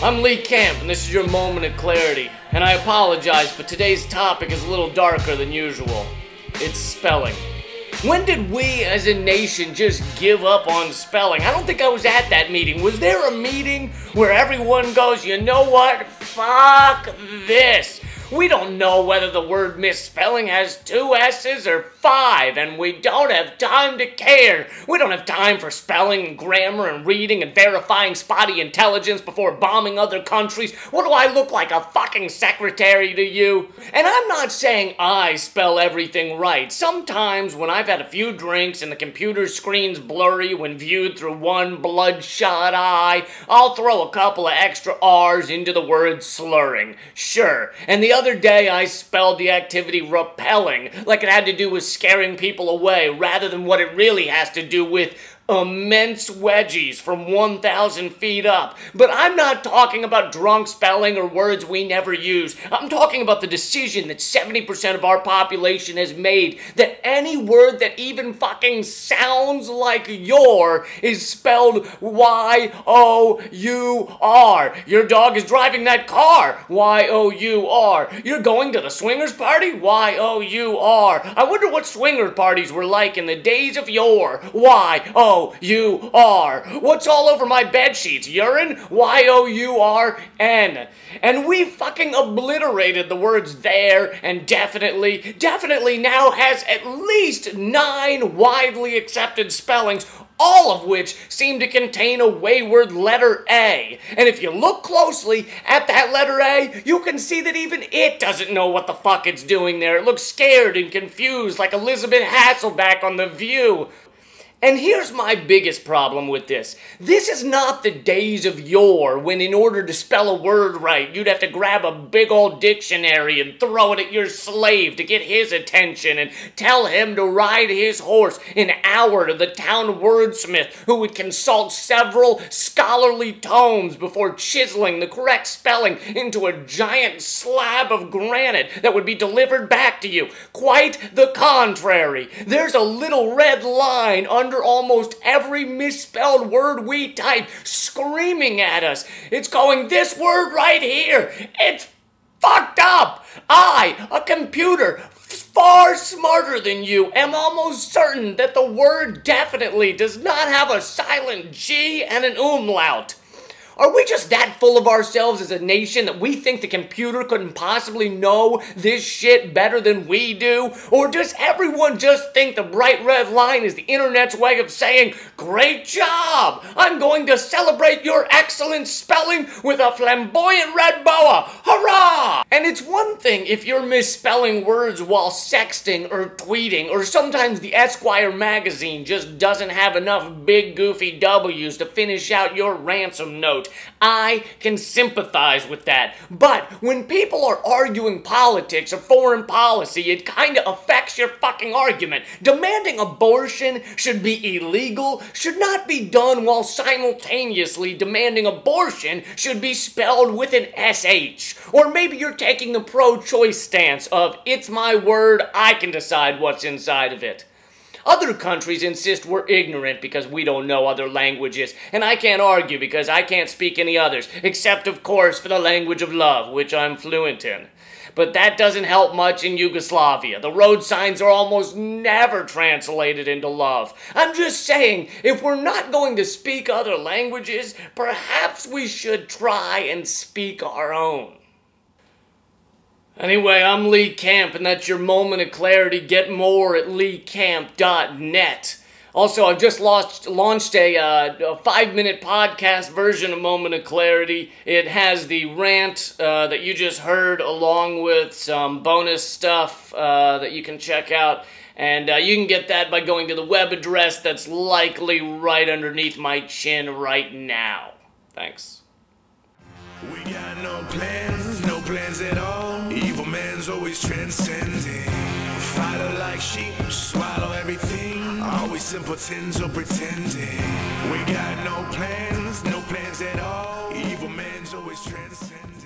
I'm Lee Camp, and this is your moment of clarity. And I apologize, but today's topic is a little darker than usual. It's spelling. When did we as a nation just give up on spelling? I don't think I was at that meeting. Was there a meeting where everyone goes, you know what? Fuck this. We don't know whether the word misspelling has 2 S's or 5, and we don't have time to care. We don't have time for spelling and grammar and reading and verifying spotty intelligence before bombing other countries. What do I look like, a fucking secretary to you? And I'm not saying I spell everything right. Sometimes when I've had a few drinks and the computer screen's blurry when viewed through one bloodshot eye, I'll throw a couple of extra R's into the word slurring. Sure. And the other day I spelled the activity repelling, like it had to do with scaring people away, rather than what it really has to do with immense wedgies from 1,000 feet up. But I'm not talking about drunk spelling or words we never use. I'm talking about the decision that 70% of our population has made that any word that even fucking sounds like your is spelled Y-O-U-R. Your dog is driving that car. Y-O-U-R. You're going to the swingers party. Y-O-U-R. I wonder what swinger parties were like in the days of yore. Y-O-U-R. What's all over my bed sheets? Urine? Y-O-U-R-N. And we fucking obliterated the words there and definitely. Definitely now has at least 9 widely accepted spellings, all of which seem to contain a wayward letter A. And if you look closely at that letter A, you can see that even it doesn't know what the fuck it's doing there. It looks scared and confused like Elizabeth Hasselbeck on The View. And here's my biggest problem with this. This is not the days of yore when in order to spell a word right, you'd have to grab a big old dictionary and throw it at your slave to get his attention and tell him to ride his horse an hour to the town wordsmith who would consult several scholarly tomes before chiseling the correct spelling into a giant slab of granite that would be delivered back to you. Quite the contrary. There's a little red line under almost every misspelled word we type, screaming at us. It's going, this word right here, it's fucked up. I, a computer far smarter than you, am almost certain that the word definitely does not have a silent G and an umlaut. Are we just that full of ourselves as a nation that we think the computer couldn't possibly know this shit better than we do? Or does everyone just think the bright red line is the internet's way of saying, great job! I'm going to celebrate your excellent spelling with a flamboyant red boa! Hurrah! And it's one thing if you're misspelling words while sexting or tweeting, or sometimes the Esquire magazine just doesn't have enough big goofy W's to finish out your ransom note. I can sympathize with that. But when people are arguing politics or foreign policy, it kind of affects your fucking argument. Demanding abortion should be illegal should not be done while simultaneously demanding abortion should be spelled with an SH. Or maybe you're taking the pro-choice stance of, it's my word, I can decide what's inside of it. Other countries insist we're ignorant because we don't know other languages, and I can't argue because I can't speak any others, except of course for the language of love, which I'm fluent in. But that doesn't help much in Yugoslavia. The road signs are almost never translated into love. I'm just saying, if we're not going to speak other languages, perhaps we should try and speak our own. Anyway, I'm Lee Camp, and that's your moment of clarity. Get more at leecamp.net. Also, I've just launched a 5-minute podcast version of Moment of Clarity. It has the rant that you just heard, along with some bonus stuff that you can check out. And you can get that by going to the web address that's likely right underneath my chin right now. Thanks. We got no plans at all. Evil man's always transcending. Fighter like sheep, swallow everything. Always simpletons or pretending. We got no plans at all. Evil man's always transcending.